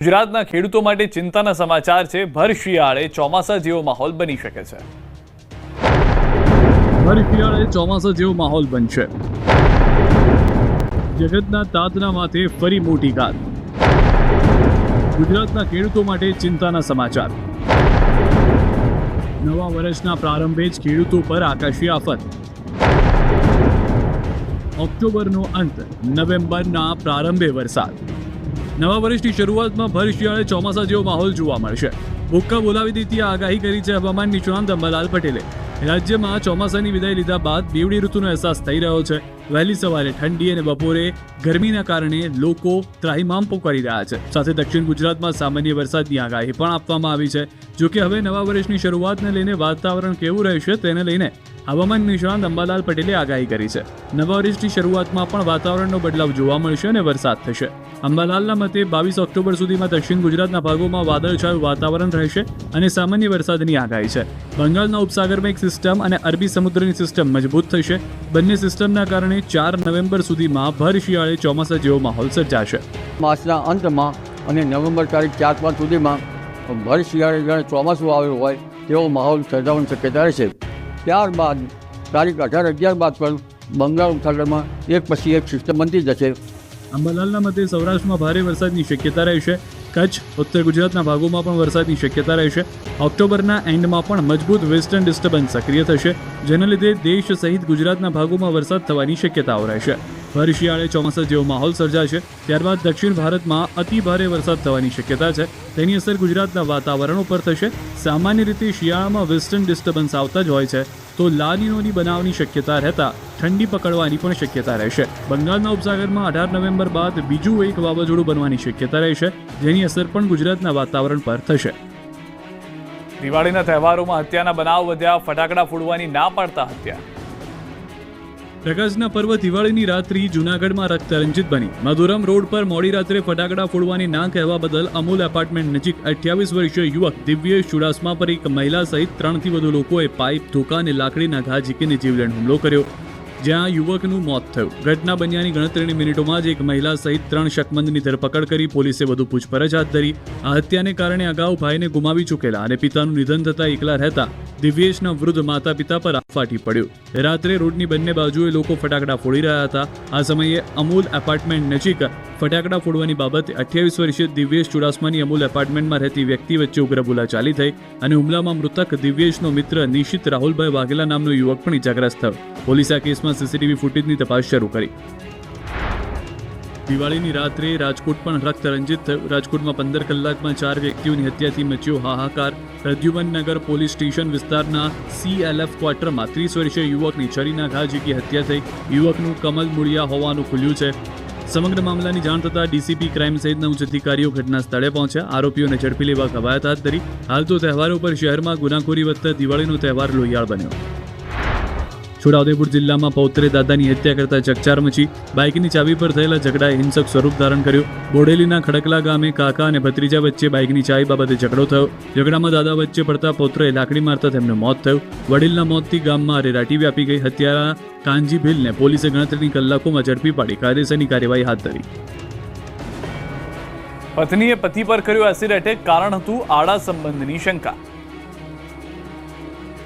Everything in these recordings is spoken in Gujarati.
ગુજરાતના ખેડૂતો માટે ચિંતાના સમાચાર છે. ભર શિયાળે ચોમાસા જેવો માહોલ બની શકે છે. ભર શિયાળે ચોમાસા જેવો માહોલ બનશે. જગતના તાતના માથે ફરી મોટી ઘાત. ગુજરાતના ખેડૂતો માટે ચિંતાના સમાચાર. નવા વર્ષના પ્રારંભે જ ખેડૂતો પર આકાશી આફત. ઓક્ટોબરનો અંત, નવેમ્બરના પ્રારંભે વરસાદ. નવા વર્ષની શરૂઆતમાં ભર શિયાળે ચોમાસા જેવો માહોલ જોવા મળશે. ભૂક્કા બોલાવી દેતી આગાહી કરી છે હવામાન નિષ્ણાંત અંબાલાલ પટેલે. રાજ્યમાં ચોમાસાની વિદાય લીધા બાદ બેવડી ઋતુનો અહેસાસ થઈ રહ્યો છે. વહેલી સવારે ઠંડી અને બપોરે ગરમીના કારણે લોકો ત્રાહિમામ પોકારી રહ્યા છે. સાથે દક્ષિણ ગુજરાતમાં સામાન્ય વરસાદની આગાહી પણ આપવામાં આવી છે. જોકે હવે નવા વર્ષની શરૂઆતને લઈને વાતાવરણ કેવું રહેશે તેને લઈને હવામાન નિષ્ણાંત અંબાલાલ પટેલે આગાહી કરી છે. નવા વર્ષની શરૂઆતમાં પણ વાતાવરણનો બદલાવ જોવા મળશે અને વરસાદ થશે. અંબાલાલના મતે 22 ઓક્ટોબર સુધીમાં દક્ષિણ ગુજરાતના ભાગોમાં વાદળછાયું વાતાવરણ રહેશે અને સામાન્ય વરસાદની આગાહી છે. બંગાળના ઉપસાગરમાં એક સિસ્ટમ અને અરબી સમુદ્રની સિસ્ટમ મજબૂત થશે. બંને સિસ્ટમના કારણે 4 નવેમ્બર સુધીમાં ભર શિયાળે ચોમાસા જેવો માહોલ સર્જાશે. માસના અંતમાં અને નવેમ્બર તારીખ 4-5 સુધીમાં ભર શિયાળે જાણે ચોમાસું આવ્યું હોય તેવો માહોલ સર્જાવાની શક્યતા રહેશે. ત્યારબાદ તારીખ 18-11 બાદ પણ બંગાળ ઉપસાગરમાં એક પછી એક સિસ્ટમ બનતી જશે. અંબાલાલના મતે સૌરાષ્ટ્રમાં ભારે વરસાદની શક્યતા રહેશે. કચ્છ, ઉત્તર ગુજરાતના ભાગોમાં પણ વરસાદની શક્યતા રહેશે. ઓક્ટોબરના એન્ડમાં પણ મજબૂત વેસ્ટર્ન ડિસ્ટર્બન્સ સક્રિય થશે, જેના લીધે દેશ સહિત ગુજરાતના ભાગોમાં વરસાદ થવાની શક્યતાઓ રહેશે. ભર શિયાળે ચોમાસા જેવો માહોલ સર્જાશે. ત્યારબાદ દક્ષિણ ભારતમાં અતિ ભારે વરસાદ થવાની શક્યતા છે. તેની અસર ગુજરાતના વાતાવરણ ઉપર થશે. સામાન્ય રીતે શિયાળામાં વેસ્ટર્ન ડિસ્ટર્બન્સ આવતા જ હોય છે, તો લા નીનોની બનાવની શક્યતા રહેતા ઠંડી પકડવાની પણ શક્યતા રહેશે. બંગાળના ઉપસાગરમાં 18 નવેમ્બર બાદ બીજું એક વાવાઝોડું બનવાની શક્યતા રહેશે, જેની અસર પણ ગુજરાતના વાતાવરણ પર થશે. દિવાળીના તહેવારોમાં હત્યાના બનાવ વધ્યા. ફટાકડા ફોડવાની ના પાડતા હત્યા. પ્રકાશના પર્વ દિવાળીની રાત્રિ જૂનાગઢમાં રક્તરંજિત બની. મધુરમ રોડ પર મોડી રાત્રે ફટાકડા ફોડવાની ના કહેવા બદલ અમૂલ એપાર્ટમેન્ટ નજીક 28 વર્ષીય યુવક દિવ્યેશ ચુડાસમા પર એક મહિલા સહિત 3થી વધુ લોકોએ પાઇપ, ધોકા અને લાકડીના ઘા ઝીકીને જીવલેણ હુમલો કર્યો, જ્યાં યુવકનું મોત થયું. ઘટના બન્યાની ગણતરીની મિનિટોમાં જ એક મહિલા સહિત 3 શકમંદની ધરપકડ કરી પોલીસે વધુ પૂછપરછ હાથ ધરી. આ હત્યાને કારણે અગાઉ ભાઈને ગુમાવી ચૂકેલા અને પિતાનું નિધન થતાં એકલા રહેતા દિવ્યેશના વૃદ્ધ માતા પિતા પર ફાટી પડ્યું. રાત્રે રોડની બંને બાજુએ લોકો ફટાકડા ફોડી રહ્યા હતા. આ સમયે અમૂલ એપાર્ટમેન્ટ નજીક ફટાકડા ફોડવાની બાબતે 28 વર્ષીય દિવ્યેશ ચુડાસમાની અમૂલ એપાર્ટમેન્ટમાં રહેતી વ્યક્તિ વચ્ચે ઉગ્ર બોલાચાલી થઈ અને હુમલામાં મૃતક દિવ્યેશનો મિત્ર નિશિત રાહુલભાઈ વાઘેલા નામનો યુવક પણ ઇજાગ્રસ્ત થયો. પોલીસે આ કેસમાં સીસીટીવી ફૂટેજની તપાસ શરૂ કરી. દિવાળીની રાત્રે રાજકોટ પણ રક્તરંજિત થયું. રાજકોટમાં 15 કલાકમાં 4 વ્યક્તિઓની હત્યાથી મચ્યો હાહાકાર. પ્રદ્યુમનનગર પોલીસ સ્ટેશન વિસ્તારના CLF ક્વાર્ટરમાં 30 વર્ષીય યુવકની છરીના ઘા ઝીકી હત્યા થઈ. યુવકનું કમલ મુળિયા હોવાનું ખુલ્યું છે. સમગ્ર મામલાની જાણ થતાં ડીસીપી ક્રાઇમ સહિતના ઉચ્ચ અધિકારીઓ ઘટના સ્થળે પહોંચ્યા. આરોપીઓને ઝડપી લેવા કવાયત હાથ ધરી. હાલ તો તહેવારો પર શહેરમાં ગુનાખોરી વધતા દિવાળીનો તહેવાર લોહિયાળ બન્યો. છોટાઉદેપુર જિલ્લામાં પૌત્રે દાદાની હત્યા કરતા ચકચાર મચી. બાઇકની ચાવી પર થયેલા ઝઘડાએ હિંસક સ્વરૂપ ધારણ કર્યું. બોડેલીના ખડકલા ગામે કાકા અને ભત્રીજા વચ્ચે બાઇકની ચાવી બાબતે ઝઘડો થયો. ઝઘડામાં દાદા વચ્ચે પડતા પૌત્રએ લાકડી મારતા તેમનું મોત થયું. વડીલના મોતથી ગામમાં રેરાટી વ્યાપી ગઈ. હત્યારા કાનજી ભીલને પોલીસે ગણતરીની કલાકોમાં ઝડપી પાડી કાયદેસરની કાર્યવાહી હાથ ધરી. પત્નીએ પતિ પર કર્યો એસિડ એટેક. કારણ હતું આડા સંબંધની શંકા.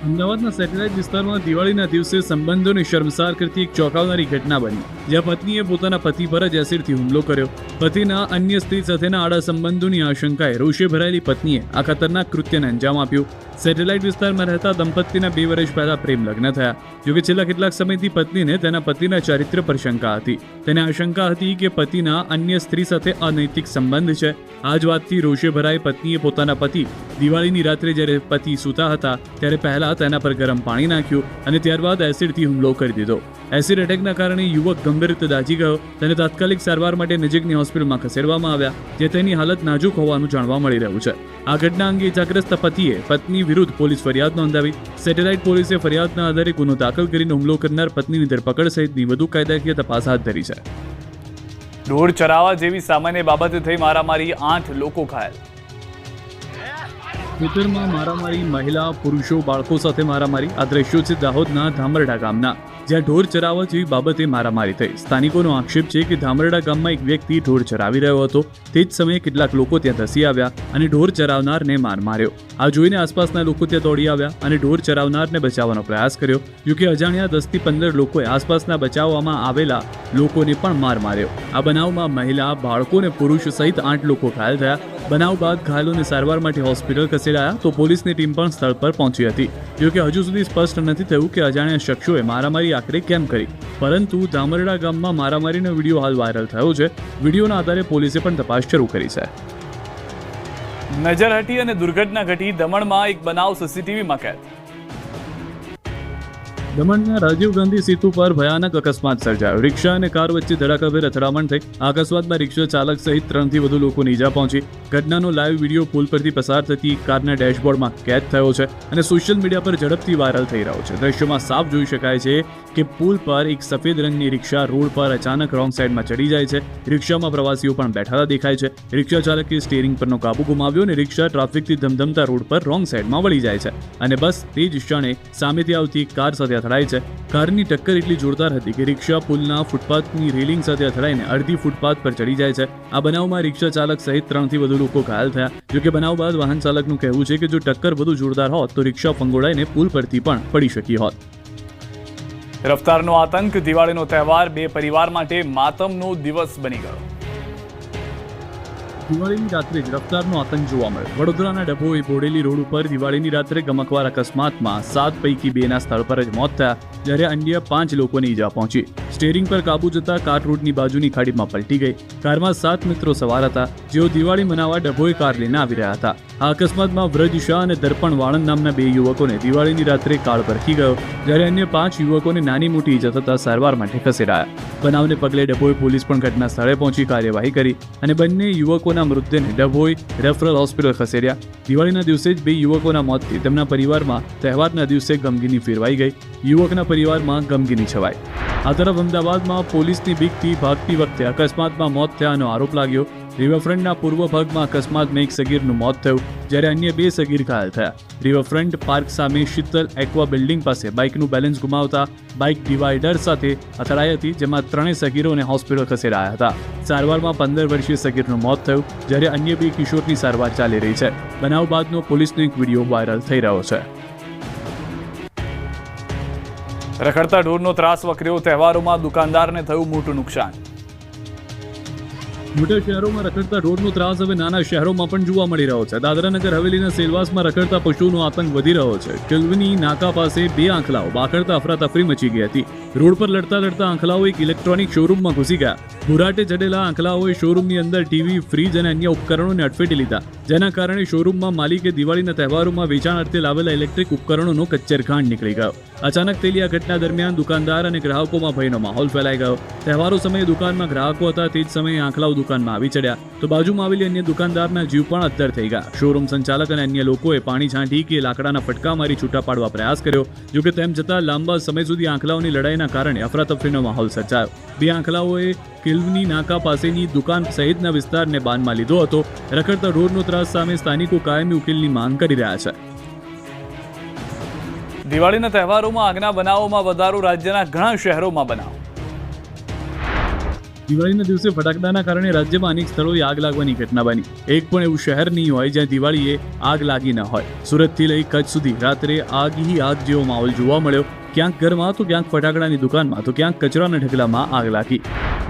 અમદાવાદના સેટેલાઇટ વિસ્તારમાં દિવાળીના દિવસે સંબંધોને શર્મસાર કરતી એક ચોંકાવનારી ઘટના બની, જ્યાં પત્નીએ પોતાના પતિ પર જ એસિડથી હુમલો કર્યો. પતિના અન્ય સ્ત્રી સાથેના આડા સંબંધોની આશંકાએ રોષે ભરાયેલી પત્નીએ આ ખતરનાક કૃત્યને અંજામ આપ્યું. સેટેલાઇટ વિસ્તારમાં રહેતા દંપતીના 2 વર્ષ પહેલા પ્રેમ લગ્ન થયા. જોકે છેલ્લા કેટલાક સમયથી પત્નીને તેના પતિના ચારિત્ર્ય પર શંકા હતી. તેને આશંકા હતી કે પતિના અન્ય સ્ત્રી સાથે અનૈતિક સંબંધ છે. આ જ વાતથી રોષે ભરાઈ પત્નીએ પોતાના પતિ દિવાળીની રાત્રે જ્યારે પતિ સૂતા હતા ત્યારે પહેલા તેના પર ગરમ પાણી નાખ્યું અને ત્યારબાદ એસિડથી હુમલો કરી દીધો. એસિડ એટેકના કારણે યુવક ગંભીર રીતે દાઝી ગયો. તેને તાત્કાલિક સારવાર માટે નજીકની હોસ્પિટલમાં ખસેડવામાં આવ્યા, જે તેની હાલત નાજુક હોવાનું જાણવા મળી રહ્યું છે. આ ઘટના અંગે ઇજાગ્રસ્ત પતિએ પત્ની વિરુદ્ધ પોલીસ ફરિયાદ નોંધાવી. સેટેલાઇટ પોલીસે ફરિયાદના આધારે ગુનો દાખલ કરીને હુમલો કરનાર પત્નીની ધરપકડ સહિતની વધુ કાયદાકીય તપાસ હાથ ધરી છે. ઢોર ચરાવવા જેવી સામાન્ય બાબતે થઈ મારામારી, 8 લોકો ઘાયલ. ખેતરમાં મારામારી, મહિલા પુરુષો બાળકો સાથે મારામારી. આ દ્રશ્યો છે દાહોદના ધામરડા ગામના. જ્યાં ઢોર ચરાવવા જેવી બાબતે મારામારી થઈ. સ્થાનિકોનો આક્ષેપ છે કે ધામરડા ગામમાં એક વ્યક્તિ ઢોર ચરાવી રહ્યો હતો. તે જ સમયે કેટલાક લોકો ત્યાં ધસી આવ્યા અને ઢોર ચરાવનારને માર માર્યો. આ જોઈને આસપાસના લોકો ત્યાં દોડી આવ્યા અને ઢોર ચરાવનારને બચાવવાનો પ્રયાસ કર્યો. જોકે અજાણ્યા 10 થી 15 લોકોએ આસપાસના બચાવવામાં આવેલા લોકોને પણ માર માર્યો. આ બનાવમાં મહિલા, બાળકો અને પુરુષ સહિત 8 લોકો ઘાયલ થયા. બનાવ બાદ ઘાયલોને સારવાર માટે હોસ્પિટલ ખસેડાયા તો પોલીસની ટીમ પણ સ્થળ પર પહોંચી હતી. જોકે હજુ સુધી સ્પષ્ટ નથી થયું કે અજાણ્યા શખ્સોએ મારામારી આખરે કેમ કરી, પરંતુ ધામરડા ગામમાં મારામારીનો વિડીયો હાલ વાયરલ થયો છે. વિડીયોના આધારે પોલીસે પણ તપાસ શરૂ કરી છે. નજર હટી અને દુર્ઘટના ઘટી. દમણમાં એક બનાવ સીસીટીવીમાં કેદ. દમણના રાજીવ ગાંધી સેતુ પર ભયાનક અકસ્માત સર્જાયો. રિક્ષા અને કાર વચ્ચે ધડાકાભેર અથડામણ થઈ. આ અકસ્માતમાં રિક્ષા ચાલક સહિત 3 થી વધુ લોકોને ઈજા પહોંચી. ઘટનાનો લાઈવ વિડીયો પુલ પરથી પસાર થતી કારના ડેશબોર્ડમાં કેદ થયો છે અને સોશિયલ મીડિયા પર ઝડપથી વાયરલ થઈ રહ્યો છે. દ્રશ્યોમાં સાફ જોઈ શકાય છે કે પુલ પર એક સફેદ રંગની રિક્ષા રોડ પર અચાનક રોંગ સાઈડમાં ચડી જાય છે. રિક્ષામાં પ્રવાસીઓ પણ બેઠેલા દેખાય છે. રિક્ષા ચાલકે સ્ટીયરિંગ પરનો કાબુ ગુમાવ્યો અને રિક્ષા ટ્રાફિકથી ધમધમતા રોડ પર રોંગ સાઈડમાં વળી જાય છે અને બસ તે જ ક્ષણે સામેથી આવતી કાર સાથે અથડાય છે. કારની ટક્કર એટલી જોરદાર હતી કે રિક્ષા પુલના ફૂટપાથની રેલિંગ સાથે અથડાઈને અડધી ફૂટપાથ પર ચડી જાય છે. આ બનાવમાં રિક્ષા ચાલક સહિત 3 થી વધુ લોકો ઘાયલ થયા. જોકે બનાવ બાદ વાહન ચાલકનું કહેવું છે કે જો ટક્કર વધુ જોરદાર હોત તો રિક્ષા ફંગોળાઈને પુલ પરથી પણ પડી શકી હોત. રફતારનો આતંક. દિવાળીનો તહેવાર બે પરિવાર માટે માતમનો દિવસ બની ગયો. દિવાળીની રાત્રે જ રફતારનો આતંક જોવા મળ્યો. વડોદરાના ડભોઈ બોડેલી રોડ ઉપર દિવાળીની રાત્રે ગમકવાર અકસ્માતમાં 7 પૈકી 2ના સ્થળ પર જ મોત થયા, જ્યારે અન્ય 5 લોકોને ઈજા પહોંચી. સ્ટીયરિંગ પર કાબુ જતા કાર રોડની બાજુની ખાડીમાં પલટી ગઈ. કારમાં 7 મિત્રો સવાર હતા, જેઓ દિવાળી મનાવવા ડભોઈ કાર લઈને આવી રહ્યા હતા. આ અકસ્માતમાં વ્રજ શાહ અને દર્પણ વાળંદ નામના 2 યુવકોને દિવાળીની રાત્રે કાળ ભરખી ગયો, જ્યારે અન્ય 5 યુવકોને નાની મોટી ઈજા થતા સારવાર માટે ખસેડાયા. બનાવને પગલે ડભોઈ પોલીસ પણ ઘટના સ્થળે પહોંચી કાર્યવાહી કરી અને બંને યુવકોના મૃતદેહને ડભોઈ રેફરલ હોસ્પિટલ ખસેડ્યા. દિવાળીના દિવસે જ 2 યુવકોના મોતથી તેમના પરિવારમાં તહેવારના દિવસે ગમગીની ફેરવાઈ ગઈ. યુવકના પરિવારમાં ગમગીની છવાઈ. આ તરફ અમદાવાદમાં પોલીસની બીકથી ભાગતી વખતે અકસ્માતમાં મોત થયાનો આરોપ લાગ્યો. રિવરફ્રન્ટના પૂર્વ ભાગમાં અકસ્માતમાં એક સગીરનું મોત થયું, જ્યારે અન્ય 2 સગીર ઘાયલ થયા. રિવરફ્રન્ટ પાર્ક સામે શીતલ એક્વા બિલ્ડિંગ પાસે બાઇકનું બેલેન્સ ગુમાવતા બાઇક ડિવાઈડર સાથે અથડાઈ હતી, જેમાં 3 સગીરોને હોસ્પિટલ ખસેડાયા હતા. સારવારમાં 15 વર્ષીય સગીરનું મોત થયું, જ્યારે અન્ય 2 કિશોરની સારવાર ચાલી રહી છે. બનાવ બાદનો પોલીસનો એક વિડીયો વાયરલ થઈ રહ્યો છે. રખડતા ઢોરનો ત્રાસ વકર્યો. તહેવારોમાં દુકાનદારને થયું મોટું નુકસાન. મોટા શહેરોમાં રખડતા ઢોરનો ત્રાસ હવે નાના શહેરોમાં પણ જોવા મળી રહ્યો છે. દાદરાનગર હવેલીના સેલવાસમાં રખડતા પશુનો આતંક વધી રહ્યો છે. કિલ્વની નાકા પાસે 2 આંખલાઓ બાખડતા અફરાતફરી મચી ગઈ હતી. રોડ પર લડતા લડતા આંખલાઓ એક ઇલેક્ટ્રોનિક શોરૂમમાં ઘૂસી ગયા. ભૂરાટે ચડેલા આંખલાઓએ શોરૂમની અંદર ટીવી, ફ્રીજ અને અન્ય ઉપકરણોને અડફેટી લીધા, જેના કારણે શોરૂમમાં માલિકે દિવાળીના તહેવારોમાં વેચાણ અર્થે લાવેલા ઇલેક્ટ્રિક ઉપકરણોનો કચ્ચરઘાણ નીકળી ગયો. અચાનક થયેલી આ ઘટના દરમિયાન દુકાનદાર અને ગ્રાહકોમાં ભયનો માહોલ ફેલાઈ ગયો. તહેવારો સમયે દુકાનમાં ગ્રાહકો હતા, તે જ સમયે આંખલાઓ દુકાનમાં આવી ચડ્યા તો બાજુમાં આવેલી અન્ય દુકાનદારના જીવ પણ અદ્ધર થઈ ગયા. શોરૂમ સંચાલક અને અન્ય લોકોએ પાણી છાંટી કે લાકડાના ફટકા મારી છૂટા પાડવા પ્રયાસ કર્યો. જોકે તેમ છતાં લાંબા સમય સુધી આંખલાઓની લડાઈના કારણે અફરાતફરીનો માહોલ સર્જાયો. 2 આંખલાઓએ કિલ્વની નાકા પાસેની દુકાન સહિતના વિસ્તારને બાનમાં લીધો હતો. રખડતા ઢોરનો ત્રાસ સામે સ્થાનિકો કાયમી ઉકેલની માંગ કરી રહ્યા છે. દિવાળીના તહેવારોમાં આગના બનાવોમાં વધારો. રાજ્યના ઘણા શહેરોમાં બનાવ. દિવાળીના દિવસે ફટાકડાના કારણે રાજ્યમાં અનેક સ્થળોએ આગ લાગવાની ઘટના બની. એક પણ એવું શહેર નહીં હોય જ્યાં દિવાળીએ આગ લાગી ન હોય. સુરતથી લઈ કચ્છ સુધી રાત્રે આગ જેવો માહોલ જોવા મળ્યો. ક્યાંક ઘરમાં તો ક્યાંક ફટાકડાની દુકાનમાં તો ક્યાંક કચરાના ઢગલામાં આગ લાગી.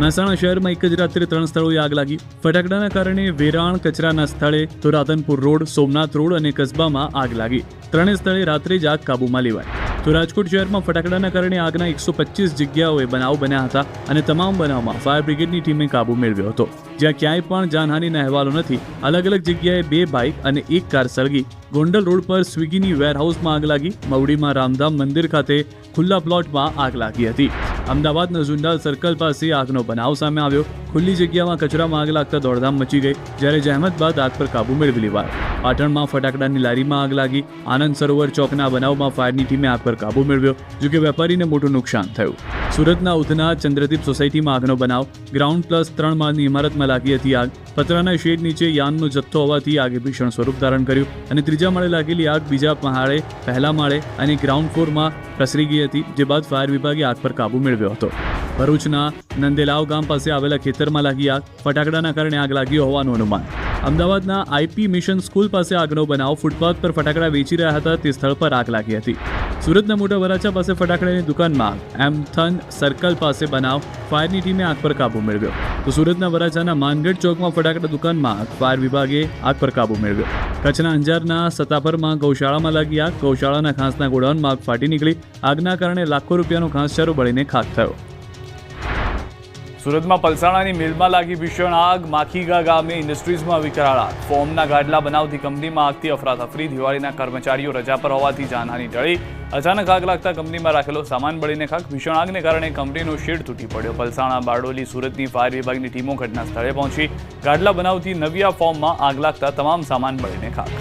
મહેસાણા શહેરમાં એક જ રાત્રે 3 સ્થળોએ આગ લાગી. ફટાકડાના કારણે વેરાણ કચરાના સ્થળે તો રાધનપુર રોડ, સોમનાથ રોડ અને કસ્બામાં આગ લાગી. 3 સ્થળે રાત્રે જ આગ કાબૂમાં લેવાઈ. તો રાજકોટ શહેરમાં ફટાકડાના કારણે આગના 125 જગ્યાઓએ બનાવ બન્યા હતા અને તમામ બનાવમાં ફાયર બ્રિગેડની ટીમે કાબુ મેળવ્યો હતો. જ્યાં ક્યાંય પણ જાનહાનિના અહેવાલો નથી. અલગ અલગ જગ્યાએ 2 બાઇક અને 1 કાર સળગી. ગોંડલ રોડ પર સ્વિગીની વેરહાઉસમાં આગ લાગી. મવડીમાં રામધામ મંદિર ખાતે ખુલ્લા પ્લોટમાં આગ લાગી હતી. અમદાવાદના ઝુંડાલ સર્કલ પાસે આગનો બનાવ સામે આવ્યો. ખુલ્લી જગ્યામાં કચરામાં આગ લાગતા દોડધામ મચી ગઈ, જ્યારે જહેમત બાદ આગ પર કાબુ મેળવી લેવાયો. પાટણમાં ફટાકડાની લારીમાં આગ લાગી. આનંદ સરોવર ચોકના બનાવમાં ફાયરની ટીમે આગ પર કાબુ મેળવ્યો. જોકે વેપારીને મોટું નુકસાન થયું. સુરતના ઉધના ચંદ્રદીપ સોસાયટીમાં આગનો બનાવ. ગ્રાઉન્ડ પ્લસ 3 માળની ઇમારતમાં લાગી હતી આગ. પતરાના શેડ નીચે યાનનો જથ્થો હોવાથી આગે ભીષણ સ્વરૂપ ધારણ કર્યું અને ત્રીજા માળે લાગેલી આગ બીજા માળે, પહેલા માળે અને ગ્રાઉન્ડ ફ્લોરમાં પ્રસરી ગઈ હતી. જે બાદ ફાયર વિભાગે આગ પર કાબુ મેળવ્યો હતો. ભરૂચના નંદેલાવ ગામ પાસે આવેલા ખેતરમાં લાગી આગ. ફટાકડાના કારણે આગ લાગી હોવાનું અનુમાન. અમદાવાદના આઈપી મિશન સ્કૂલ પાસે આગનો બનાવ. ફૂટપાથ પર ફટાકડા વેચી રહ્યા હતા તે સ્થળ પર આગ લાગી હતી. સુરતના મોટા વરાછા પાસે ફટાકડાની દુકાનમાં એમથન સર્કલ પાસે બનાવ. ફાયરની ટીમે આગ પર કાબુ મેળવ્યો. તો સુરતના વરાછાના માનગઢ ચોકમાં ફટાકડા દુકાનમાં આગ. ફાયર વિભાગે આગ પર કાબુ મેળવ્યો. કચ્છના અંજારના સતાપરમાં ગૌશાળામાં લાગી આગ. ગૌશાળાના ઘાસના ગોડાઉનમાં આગ ફાટી નીકળી. આગના કારણે લાખો રૂપિયાનો ઘાસચારો બળીને ખાખ થયો. સુરતમાં પલસાણાની મિલમાં લાગી ભીષણ આગ. માખીગા ગામે ઇન્ડસ્ટ્રીઝમાં વિકરાળ આગ. ફોર્મના ગાડલા બનાવતી કંપનીમાં આગથી અફરાતફરી. દિવાળીના કર્મચારીઓ રજા પર હોવાથી જાનહાની ટળી. અચાનક આગ લાગતા કંપનીમાં રાખેલો સામાન બળીને ખાખ. ભીષણ આગને કારણે કંપનીનો શેડ તૂટી પડ્યો. પલસાણા, બારડોલી, સુરતની ફાયર વિભાગની ટીમો ઘટના સ્થળે પહોંચી. ગાડલા બનાવતી નવિયા ફોર્મમાં આગ લાગતા તમામ સામાન બળીને ખાખ.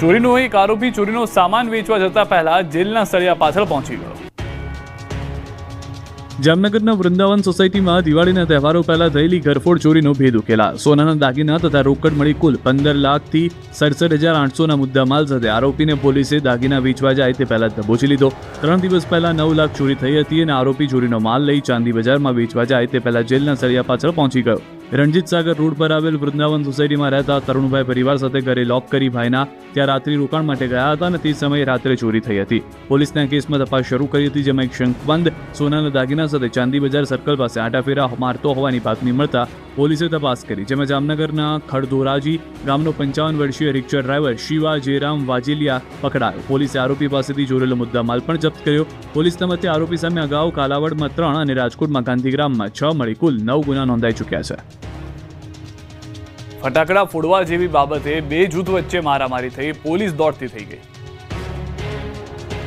ચોરીનો એક આરોપી ચોરીનો સામાન વેચવા જતા પહેલા જેલના સળિયા પાછળ પહોંચી ગયો. જામનગરના વૃંદાવન સોસાયટીમાં દિવાળીના તહેવારો પહેલા થયેલી ઘરફોડ ચોરીનો ભેદ ઉકેલા. સોનાના દાગીના તથા રોકડ મળી કુલ 15 લાખથી 67,800ના મુદ્દામાલ સાથે આરોપીને પોલીસે દાગીના વેચવા જાય તે પહેલા દબોચી લીધો. 3 દિવસ પહેલા 9 લાખ ચોરી થઈ હતી અને આરોપી ચોરીનો માલ લઈ ચાંદી બજારમાં વેચવા જાય તે પહેલા જેલના સળિયા પાછળ પહોંચી ગયો. રણજીત સાગર રોડ પર આવેલ વૃંદાવન સોસાયટીમાં રહેતા તરુણભાઈ પરિવાર સાથે ઘરે લોક કરી ભાઈના ત્યાં રાત્રિ રોકાણ માટે ગયા હતા અને તે સમયે રાત્રે ચોરી થઈ હતી. પોલીસના કેસમાં તપાસ શરૂ કરી હતી, જેમાં એક શંકબંધ સોનાના દાગીના સાથે ચાંદી બજાર સર્કલ પાસે આંટાફેરા મારતો હોવાની બાતમી મળતા પોલીસે તપાસ કરી, જેમાં જામનગરના ખડધોરાજી ગામનો 55 વર્ષીય રિક્ષા ડ્રાઈવર શિવા જયરામ વાજેલિયા પકડાયો. પોલીસે આરોપી પાસેથી ચોરેલો મુદ્દામાલ પણ જપ્ત કર્યો. પોલીસના મતે આરોપી સામે અગાઉ કાલાવડમાં 3 અને રાજકોટમાં ગાંધીગ્રામમાં 6 મળી કુલ 9 ગુના નોંધાઈ ચૂક્યા છે. ફટાકડા ફોડવા જેવી બાબતે બે જૂથ વચ્ચે મારામારી થઈ. પોલીસ દોડતી થઈ ગઈ.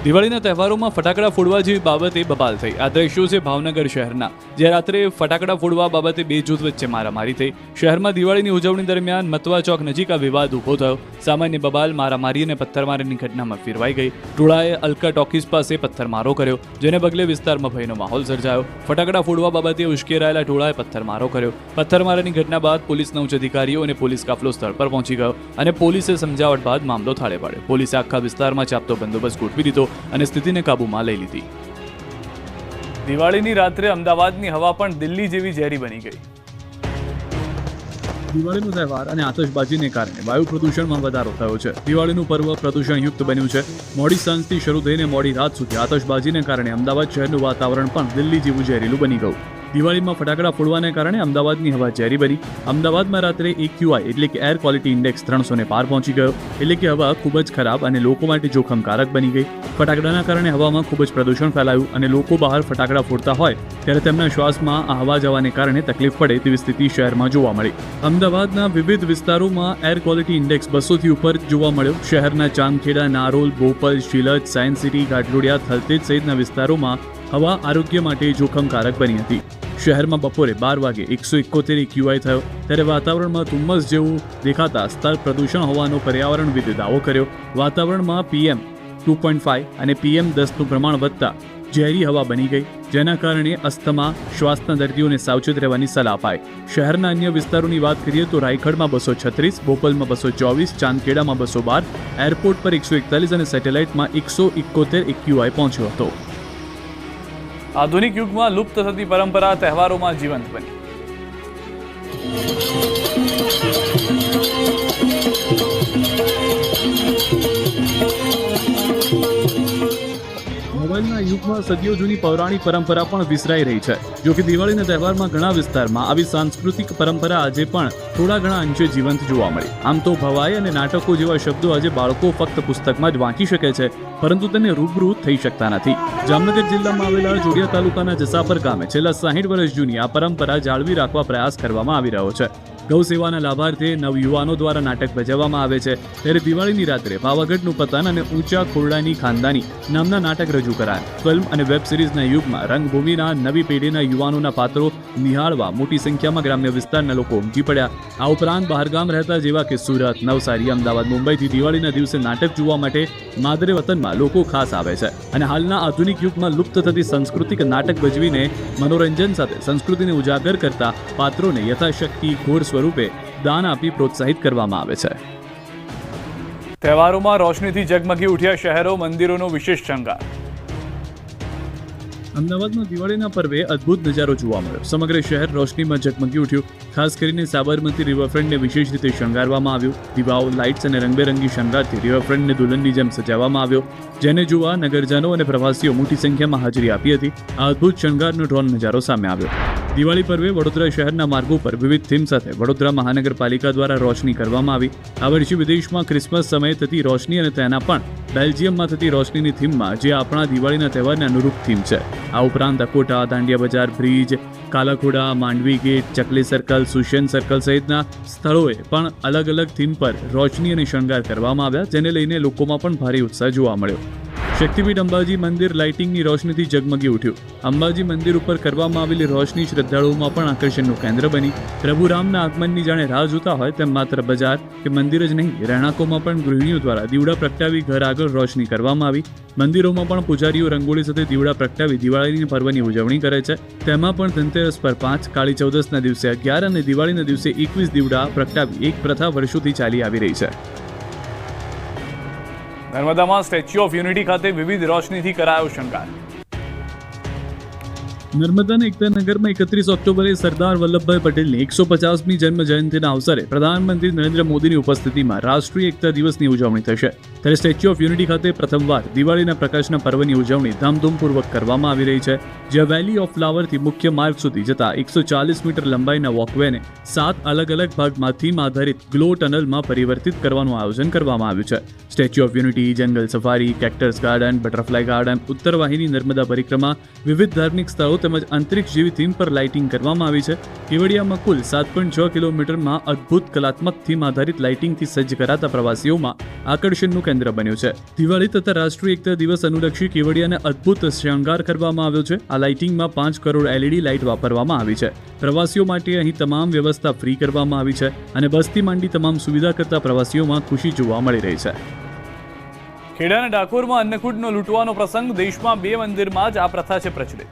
દિવાળીના તહેવારોમાં ફટાકડા ફોડવા જેવી બાબતે બબાલ થઈ. આ દ્રશ્યો છે ભાવનગર શહેરના, જ્યાં રાત્રે ફટાકડા ફોડવા બાબતે બે જૂથ વચ્ચે મારામારી થઈ. શહેરમાં દિવાળીની ઉજવણી દરમિયાન મતવા ચોક નજીક આ વિવાદ ઊભો થયો. સામાન્ય બબાલ, મારામારી અને પથ્થરમારીની ઘટનામાં ફેરવાઈ ગઈ. ટોળાએ અલ્કા ટોકીઝ પાસે પથ્થરમારો કર્યો, જેને પગલે વિસ્તારમાં ભયનો માહોલ સર્જાયો. ફટાકડા ફોડવા બાબતે ઉશ્કેરાયેલા ટોળાએ પથ્થરમારો કર્યો. પથ્થરમારાની ઘટના બાદ પોલીસના ઉચ્ચ અધિકારીઓ અને પોલીસ કાફલો સ્થળ પર પહોંચી ગયો અને પોલીસે સમજાવટ બાદ મામલો થાળે પાડ્યો. પોલીસે આખા વિસ્તારમાં ચાપતો બંદોબસ્ત ગોઠવી દીધો અને સ્થિતિને કાબૂમાં લઈ લીધી. દિવાળીની રાત્રે અમદાવાદની હવા પણ દિલ્હી જેવી ઝેરી બની ગઈ. દિવાળીનો તહેવાર અને આતશબાજીને કારણે વાયુ પ્રદૂષણમાં વધારો થયો છે. દિવાળીનું પર્વ પ્રદૂષણયુક્ત બન્યું છે. મોડી સાંજથી શરૂ થઈને મોડી રાત સુધી આતશબાજીને કારણે અમદાવાદ શહેરનું વાતાવરણ પણ દિલ્હી જેવું ઝેરીલું બની ગયું. દિવાળીમાં ફટાકડા ફોડવાને કારણે અમદાવાદની હવા ઝેરી બની. અમદાવાદમાં રાત્રે AQI એટલે કે એર ક્વોલિટી ઇન્ડેક્સ 300 ને પાર પહોંચી ગયો. એટલે કે હવા ખૂબ જ ખરાબ અને લોકો માટે જોખમકારક બની ગઈ. ફટાકડાના કારણે હવામાં ખૂબ જ પ્રદૂષણ ફેલાયું અને લોકો બહાર ફટાકડા ફોડતા હોય ત્યારે તેમના શ્વાસમાં આ હવા જવાને કારણે તકલીફ પડે તેવી સ્થિતિ શહેરમાં જોવા મળી. અમદાવાદના વિવિધ વિસ્તારોમાં એર ક્વોલિટી ઇન્ડેક્સ 200થી ઉપર જોવા મળ્યો. શહેરના ચાંદખેડા, નારોલ, બોપલ, શિલજ, સાયન્સ સિટી, ઘાટલોડિયા, થલતેજ સહિતના વિસ્તારોમાં હવા આરોગ્ય માટે જોખમકારક બની હતી. શહેરમાં બપોરે 12 વાગે 171 AQI થયો, ત્યારે વાતાવરણમાં ધુમ્મસ જેવું દેખાતા સ્તર પ્રદૂષણ હોવાનો પર્યાવરણવિદે દાવો કર્યો. વાતાવરણમાં PM 2.5 અને PM10નું પ્રમાણ વધતા ઝેરી હવા બની ગઈ, જેના કારણે અસ્થમા, શ્વાસના દર્દીઓને સાવચેત રહેવાની સલાહ અપાઈ. શહેરના અન્ય વિસ્તારોની વાત કરીએ તો રાયગઢમાં 236, બોપલમાં 224, ચાંદખેડામાં 212, એરપોર્ટ પર 141 અને સેટેલાઇટમાં 171 AQI પહોંચ્યો હતો. આધુનિક યુગમાં લુપ્ત થતી પરંપરા તહેવારોમાં જીવંત બની. મોબાઈલના યુગમાં સદીઓ જૂની પૌરાણિક પરંપરા પણ વિસરાઈ રહી છે. જો કે દિવાળીના તહેવારમાં ઘણા વિસ્તારમાં આવી સાંસ્કૃતિક પરંપરા આજે પણ થોડા ઘણા અંશે જીવંત જોવા મળી. આમ તો ભવાઈ અને નાટકો જેવા શબ્દો આજે બાળકો ફક્ત પુસ્તકમાં જ વાંચી શકે છે, પરંતુ તેને રૂબરૂ થઈ શકતા નથી. જામનગર જિલ્લામાં આવેલા જોડિયા તાલુકાના જસાપર ગામે છેલ્લા 60 વર્ષ જૂની આ પરંપરા જાળવી રાખવા પ્રયાસ કરવામાં આવી રહ્યો છે. ગૌ સેવાના લાભાર્થે નવયુવાનો દ્વારા નાટક ભજવવામાં આવે છે. ત્યારે દિવાળીની રાત્રે પાવાગઢનું પતન અને ઊંચા ખોરડાની ખાનદાની નામના નાટક રજૂ કરાયા. ફિલ્મ અને વેબ સિરીઝના યુગમાં રંગભૂમિના નવી પેઢીના યુવાનોના પાત્રો નિહાળવા મોટી સંખ્યામાં ગ્રામ્ય વિસ્તારના લોકો ઉમટી પડ્યા. આ ઉપરાંત બહારગામ રહેતા જેવા કે સુરત, નવસારી, અમદાવાદ, મુંબઈથી દિવાળીના દિવસે નાટક જોવા માટે માદરે વતનમાં લોકો ખાસ આવે છે. અને હાલના આધુનિક યુગમાં લુપ્ત થતી સાંસ્કૃતિક નાટક ભજવીને મનોરંજન સાથે સંસ્કૃતિને ઉજાગર કરતા પાત્રોને યથાશક્તિ ઘોર સ્વરૂપે દાન આપી પ્રોત્સાહિત કરવામાં આવે છે. તહેવારોમાં રોશનીથી ઝગમગી ઉઠ્યા શહેરો, મંદિરોનો વિશેષ શણગાર. અમદાવાદમાં દિવાળીના પર્વે અદ્ભુત નજારો જોવા મળ્યો. સમગ્ર શહેર રોશનીમાં ઝગમગી ઉઠ્યું. ખાસ કરીને સાબરમતી રિવરફ્રન્ટને વિશેષ રીતે શણગારવામાં આવ્યું. દીવાઓ, લાઇટ્સ અને રંગબેરંગી શણગારથી રિવરફ્રન્ટને દુલ્હનની જેમ સજાવવામાં આવ્યો, જેને જોવા નગરજનો અને પ્રવાસીઓ મોટી સંખ્યામાં હાજરી આપી હતી. આ અદ્ભુત શણગારનો ડ્રોન નજારો સામે આવ્યો. દિવાળી પર્વે વડોદરા શહેરના માર્ગો પર વિવિધ થીમ સાથે વડોદરા મહાનગરપાલિકા દ્વારા રોશની કરવામાં આવી. આ વર્ષે વિદેશમાં ક્રિસમસ સમયે થતી રોશની અને તેના પણ બેલ્જિયમમાં થતી રોશનીની થીમમાં જે આપણા દિવાળીના તહેવારને અનુરૂપ થીમ છે. આ ઉપરાંત અકોટા, દાંડિયા બજાર, બ્રિજ, કાલાખોડા, માંડવી ગેટ, ચકલી સર્કલ, સુશેન સર્કલ સહિતના સ્થળોએ પણ અલગ અલગ થીમ પર રોશની અને શણગાર કરવામાં આવ્યા, જેને લઈને લોકોમાં પણ ભારે ઉત્સાહ જોવા મળ્યો. શક્તિપીઠ અંબાજી મંદિર લાઇટિંગની રોશનીથી ઝગમગી ઉઠ્યું. અંબાજી મંદિર ઉપર કરવામાં આવેલી રોશની શ્રદ્ધાળુઓમાં પણ આકર્ષણનું કેન્દ્ર બની. પ્રભુ રામના આગમનની જાણે રાહ જોતા હોય તેમ માત્ર બજાર કે મંદિર જ નહીં, રહેણાંકોમાં પણ ગૃહિણીઓ દ્વારા દીવડા પ્રગટાવી ઘર આગળ રોશની કરવામાં આવી. મંદિરોમાં પણ પૂજારીઓ રંગોળી સાથે દીવડા પ્રગટાવી દિવાળીની પર્વની ઉજવણી કરે છે. તેમાં પણ ધનતેરસ પર 5, કાળી ચૌદસના દિવસે 11 અને દિવાળીના દિવસે 21 દીવડા પ્રગટાવી એક પ્રથા વર્ષોથી ચાલી આવી રહી છે. નર્મદામાં સ્ટેચ્યુ ઓફ યુનિટી ખાતે વિવિધ રોશનીથી કરાયો શણગાર. નર્મદાના એકતાનગરમાં 31 ઓક્ટોબરે સરદાર વલ્લભભાઈ પટેલની 150મી જન્મ જયંતિના અવસરે પ્રધાનમંત્રી નરેન્દ્ર મોદીની ઉપસ્થિતિમાં રાષ્ટ્રીય એકતા દિવસની ઉજવણી થશે. ત્યારે સ્ટેચ્યુ ઓફ યુનિટી ખાતે પ્રથમવાર દિવાળીના પ્રકાશના પર્વની ઉજવણી ધામધૂમપૂર્વક કરવામાં આવી રહી છે. જ્યાં વેલી ઓફ ફ્લાવરથી મુખ્ય માર્ગ સુધી જતા 140 મીટર લંબાઈના વોકવેને 7 અલગ અલગ ભાગમાં થીમ આધારિત ગ્લો ટનલમાં પરિવર્તિત કરવાનું આયોજન કરવામાં આવ્યું છે. Statue of Unity, jungle safari, cactus garden, butterfly garden, ઉત્તરવાહિની નર્મદા પરિક્રમા, વિવિધ ધાર્મિક સ્થળો તેમજ અંતરિક્ષ જેવી થીમ પર લાઇટિંગ કરવામાં આવી છે. કેવડિયામાં કુલ 7.6 કિલોમીટરમાં અદ્ભુત કલાત્મક થીમ આધારિત લાઇટિંગથી સજ્જ કરાતા પ્રવાસીઓમાં આકર્ષણનું કેન્દ્ર બન્યું છે. દિવાળી તથા રાષ્ટ્રીય એકતા દિવસ અનુલક્ષી કેવડિયાને અદ્ભુત શણગાર કરવામાં આવ્યો છે. આ લાઇટિંગમાં 5 કરોડ LED લાઇટ વાપરવામાં આવી છે. પ્રવાસીઓ માટે અહીં તમામ વ્યવસ્થા ફ્રી કરવામાં આવી છે અને બસથી માંડી તમામ સુવિધા કરતા પ્રવાસીઓમાં ખુશી જોવા મળી રહી છે. ખેડા અને ડાકોરમાં અન્નકૂટનો લૂંટવાનો પ્રસંગ. દેશમાં 2 મંદિરમાં જ આ પ્રથા છે પ્રચલિત.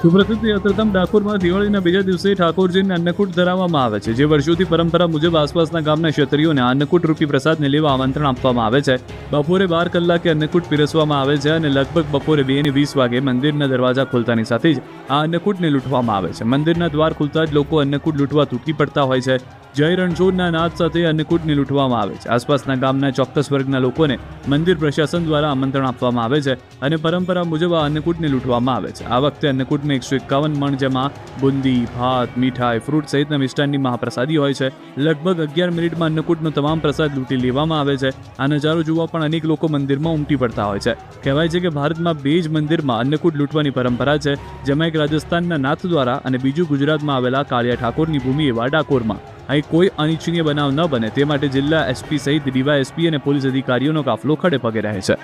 સુપ્રસિદ્ધ યાત્રાધામ ડાકોરમાં દિવાળીના બીજા દિવસે ઠાકોરજીને અન્નકૂટ ધરાવવામાં આવે છે, જે વર્ષોથી પરંપરા મુજબ આસપાસના ગામના ક્ષત્રિયોને અન્નકૂટ રૂપી પ્રસાદને લેવા આમંત્રણ આપવામાં આવે છે. બપોરે 12 કલાકે અન્નકૂટ પીરસવામાં આવે છે અને લગભગ બપોરે 2:20 વાગે મંદિરના દરવાજા ખોલતાની સાથે જ આ અન્નકૂટને લૂંટવામાં આવે છે. મંદિરના દ્વાર ખુલતા જ લોકો અન્નકૂટ લૂંટવા તૂટી પડતા હોય છે. જય રણછોડના નાદ સાથે અન્નકૂટને લૂંટવામાં આવે છે. આસપાસના ગામના ચોક્કસ વર્ગના લોકોને મંદિર પ્રશાસન દ્વારા આમંત્રણ આપવામાં આવે છે અને પરંપરા મુજબ આ અન્નકૂટને લૂંટવામાં આવે છે. આ વખતે અન્નકૂટમાં 151 મણ, જેમાં બુંદી, ભાત, મીઠાઈ, ફ્રૂટ સહિતના મિષ્ટાનની મહાપ્રસાદી હોય છે. લગભગ 11 મિનિટમાં અન્નકૂટનો તમામ પ્રસાદ લૂંટી લેવામાં આવે છે. આ નજારો જોવા પણ અનેક લોકો મંદિરમાં ઉમટી પડતા હોય છે. કહેવાય છે કે ભારતમાં 2 જ મંદિરમાં અન્નકૂટ લૂંટવાની પરંપરા છે, જેમાં એક રાજસ્થાનના નાથ દ્વારા અને બીજું ગુજરાતમાં આવેલા કાળિયા ઠાકોરની ભૂમિ એવા ડાકોરમાં. અહીં કોઈ અનિચ્છનીય બનાવ ન બને તે માટે જિલ્લા એસપી સહિત ડીવાયએસપી અને પોલીસ અધિકારીઓનો કાફલો ખડે પગે રહે છે.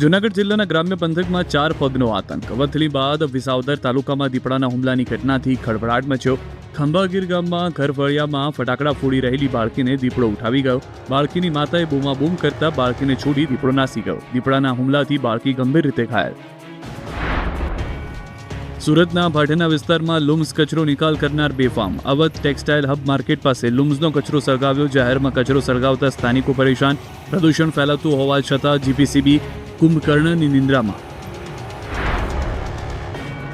જૂનાગઢ જિલ્લાના ગ્રામ્ય પંથકમાં 4 પગનો આતંક. વથલી બાદ વિસાવદર તાલુકામાં દીપડાના હુમલાની ઘટનાથી ખળભળાટ મચ્યો. ખંભાગીર ગામમાં ઘર ફળિયામાં ફટાકડા ફોડી રહેલી બાળકીને દીપડો ઉઠાવી ગયો. બાળકીની માતાએ બૂમાબૂમ કરતા બાળકીને છોડી દીપડો નાસી ગયો. દીપડાના હુમલાથી બાળકી ગંભીર રીતે ઘાયલ. સુરતના ભાટના વિસ્તારમાં લુમ્સ કચરો નિકાલ કરનાર બેફામ. અવધ ટેક્સટાઇલ હબ માર્કેટ પાસે લુમ્સનો કચરો સળગાવ્યો. જાહેરમાં કચરો સળગાવતા સ્થાનિકો પરેશાન. પ્રદૂષણ ફેલાતું હોવા છતાં જીપીસીબી કુંભકર્ણની નિંદ્રામાં.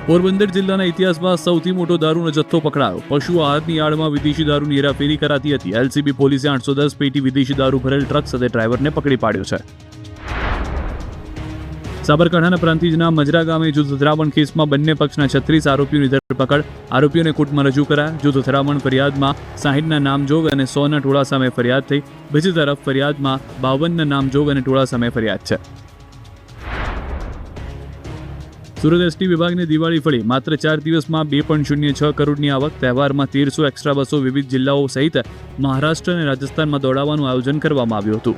પોરબંદર જિલ્લાના ઇતિહાસમાં સૌથી મોટો દારૂનો જથ્થો પકડાયો. પશુ આહારની આડમાં વિદેશી દારૂની હેરાફેરી કરાતી હતી. એલસીબી પોલીસે 810 પેટી વિદેશી દારૂ ભરેલ ટ્રક સાથે ડ્રાઈવરને પકડી પાડ્યો છે. સાબરકાંઠાના પ્રાંતિજના મજરા ગામે જૂથ અથડામણ કેસમાં બંને પક્ષના 36 આરોપીઓની ધરપકડ. આરોપીઓને કોર્ટમાં રજૂ કરાયા. જૂથ અથડામણ ફરિયાદમાં 60ના નામજોગ અને 100ના ટોળા સામે ફરિયાદ થઈ. બીજી તરફ ફરિયાદમાં 52ના નામજોગ અને ટોળા સામે ફરિયાદ છે. સુરત એસટી વિભાગની દિવાળી ફળી માત્ર 4 દિવસમાં 2.06 કરોડની આવક. તહેવારમાં 1300 એક્સ્ટ્રા બસો વિવિધ જિલ્લાઓ સહિત મહારાષ્ટ્ર અને રાજસ્થાનમાં દોડાવવાનું આયોજન કરવામાં આવ્યું હતું.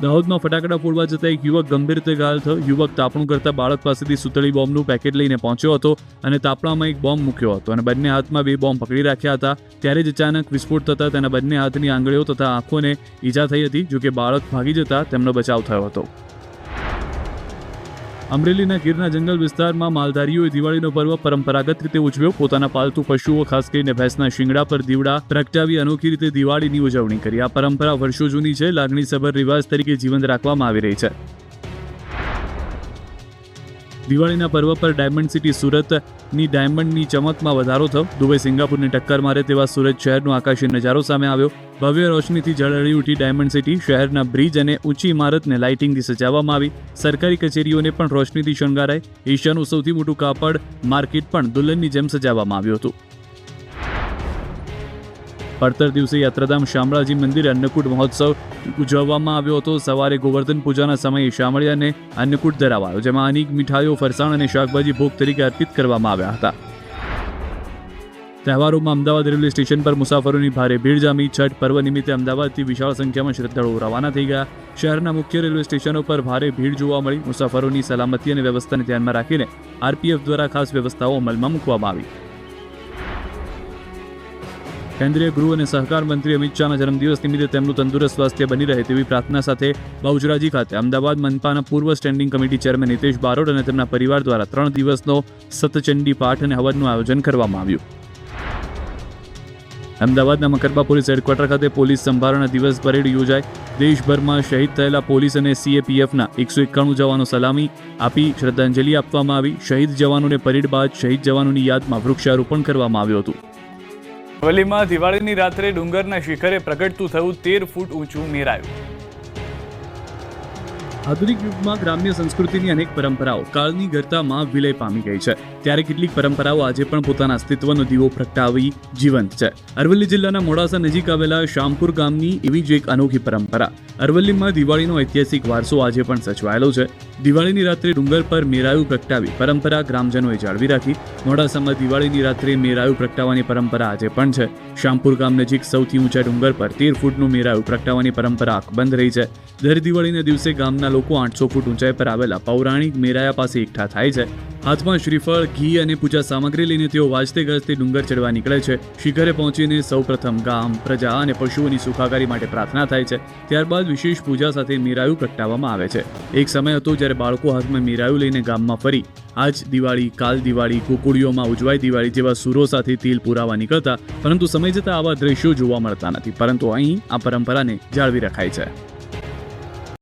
દાહોદમાં ફટાકડા ફોડવા જતા એક યુવક ગંભીર રીતે ઘાયલ થયો. યુવક તાપણું કરતા બાળક પાસેથી સુતળી બોમ્બનું પેકેટ લઈને પહોંચ્યો હતો અને તાપણામાં એક બોમ્બ મૂક્યો હતો અને બંને હાથમાં 2 બોમ્બ પકડી રાખ્યા હતા. ત્યારે જ અચાનક વિસ્ફોટ થતા તેના બંને હાથની આંગળીઓ તથા આંખોને ઈજા થઈ હતી. જોકે બાળક ભાગી જતા તેમનો બચાવ થયો હતો. અમરેલીના ગીરના જંગલ વિસ્તારમાં માલધારીઓએ દિવાળીનો પર્વ પરંપરાગત રીતે ઉજવ્યો. પોતાના પાલતુ પશુઓ ખાસ કરીને ભેંસના શિંગડા પર દીવડા પ્રગટાવી અનોખી રીતે દિવાળીની ઉજવણી કરી. આ પરંપરા વર્ષો જૂની છે. લાગણીસભર રિવાજ તરીકે જીવંત રાખવામાં આવી રહી છે. દિવાળીના પર્વ પર ડાયમંડ સિટી સુરતની ડાયમંડની ચમકમાં વધારો થયો. દુબઈ સિંગાપુરની ટક્કર મારે તેવા સુરત શહેરનો આકાશી નજારો સામે આવ્યો. ભવ્ય રોશનીથી ઝળહળી ઉઠી ડાયમંડ સિટી. શહેરના બ્રિજ અને ઊંચી ઇમારતને લાઇટિંગથી સજાવવામાં આવી. સરકારી કચેરીઓને પણ રોશનીથી શણગારાઈ. એશિયાનું સૌથી મોટું કાપડ માર્કેટ પણ દુલ્હનની જેમ સજાવવામાં આવ્યું હતું. પડતર દિવસે યાત્રાધામ શામળાજી મંદિરે અન્નકૂટ મહોત્સવ ઉજવવામાં આવ્યો હતો. સવારે ગોવર્ધન પૂજાના સમયે શામળિયાને અન્નકૂટ ધરાવાયો, જેમાં અનેક મીઠાઈઓ, ફરસાણ અને શાકભાજી ભોગ તરીકે અર્પિત કરવામાં આવ્યા હતા. તહેવારોમાં અમદાવાદ રેલવે સ્ટેશન પર મુસાફરોની ભારે ભીડ જામી. છઠ પર્વ નિમિત્તે અમદાવાદથી વિશાળ સંખ્યામાં શ્રદ્ધાળુઓ રવાના થઈ ગયા. શહેરના મુખ્ય રેલવે સ્ટેશનો પર ભારે ભીડ જોવા મળી. મુસાફરોની સલામતી અને વ્યવસ્થાને ધ્યાનમાં રાખીને આરપીએફ દ્વારા ખાસ વ્યવસ્થાઓ અમલમાં મૂકવામાં આવી. કેન્દ્રીય ગૃહ અને સહકાર મંત્રી અમિત શાહના જન્મદિવસ નિમિત્તે તેમનું તંદુરસ્ત સ્વાસ્થ્ય બની રહે તેવી પ્રાર્થના સાથે બહુચરાજી ખાતે અમદાવાદ મનપાના પૂર્વ standing committee chairman Hitesh Barot અને તેમના પરિવાર દ્વારા 3 દિવસનો સતચંડી પાઠ અને હવનનું આયોજન કરવામાં આવ્યું. અમદાવાદના મકરબા પોલીસ હેડક્વાર્ટર ખાતે પોલીસ સંભારણા દિવસ પરેડ યોજાઈ. દેશભરમાં શહીદ થયેલા પોલીસ અને સીએપીએફના 191 જવાનો સલામી આપી શ્રદ્ધાંજલિ આપવામાં આવી. શહીદ જવાનોને પરેડ બાદ શહીદ જવાનોની યાદમાં વૃક્ષારોપણ કરવામાં આવ્યું હતું. અરવલ્લીમાં દિવાળીની રાત્રે ડુંગરના શિખરે પ્રગટતું થયું 13 ફૂટ ઊંચું મેરાયું. આધુનિક યુગમાં ગ્રામ્ય સંસ્કૃતિની અનેક પરંપરાઓ કાળની ગરતામાં વિલય પામી ગઈ છે. ત્યારે કેટલીક પરંપરાઓ આજે પણ પોતાના અસ્તિત્વનો દીવો પ્રગટાવી જીવંત છે. અરવલ્લી જિલ્લાના મોડાસા નજીક આવેલા શામપુર ગામની એવી જ એક અનોખી પરંપરા. અરવલ્લીમાં દિવાળીનો ઐતિહાસિક વારસો આજે પણ સચવાયેલો છે. દિવાળીની રાત્રે ડુંગર પર મેરાયું પ્રગટાવી પરંપરા ગ્રામજનોએ જાળવી રાખી. મોડાસામાં દિવાળીની રાત્રે મેરાયું પ્રગટાવવાની પરંપરા આજે પણ છે. શામપુર ગામ નજીક સૌથી ઊંચા ડુંગર પર 13 ફૂટનું મેરાયું પ્રગટાવવાની પરંપરા અકબંધ રહી છે. દર દિવાળીના દિવસે ગામના લોકો 800 ફૂટ ઊંચાઈ પર આવેલા પૌરાણિક મેરાયા પાસે એકઠા થાય છે. હાથમાં શ્રીફળ, ઘી અને પૂજા સામગ્રી લઈને તેઓ વાજતે ગાજતે ડુંગર ચડવા નીકળે છે. શિખરે પહોંચીને સૌપ્રથમ ગામ, પ્રજા અને પશુઓની સુખાકારી માટે પ્રાર્થના થાય છે. ત્યારબાદ વિશેષ પૂજા સાથે મેરાયું પ્રગટાવવામાં આવે છે. એક સમય હતો જ્યારે બાળકો હાથમાં મેરાયું લઈને ગામમાં ફરી આજ દિવાળી, કાલ દિવાળી, કુકુડીઓમાં ઉજવાય દિવાળી જેવા સૂરો સાથે તિલ પુરાવા નીકળતા. પરંતુ સમય જતાં આવા દ્રશ્યો જોવા મળતા નથી. પરંતુ અહીં આ પરંપરાને જાળવી રખાય છે.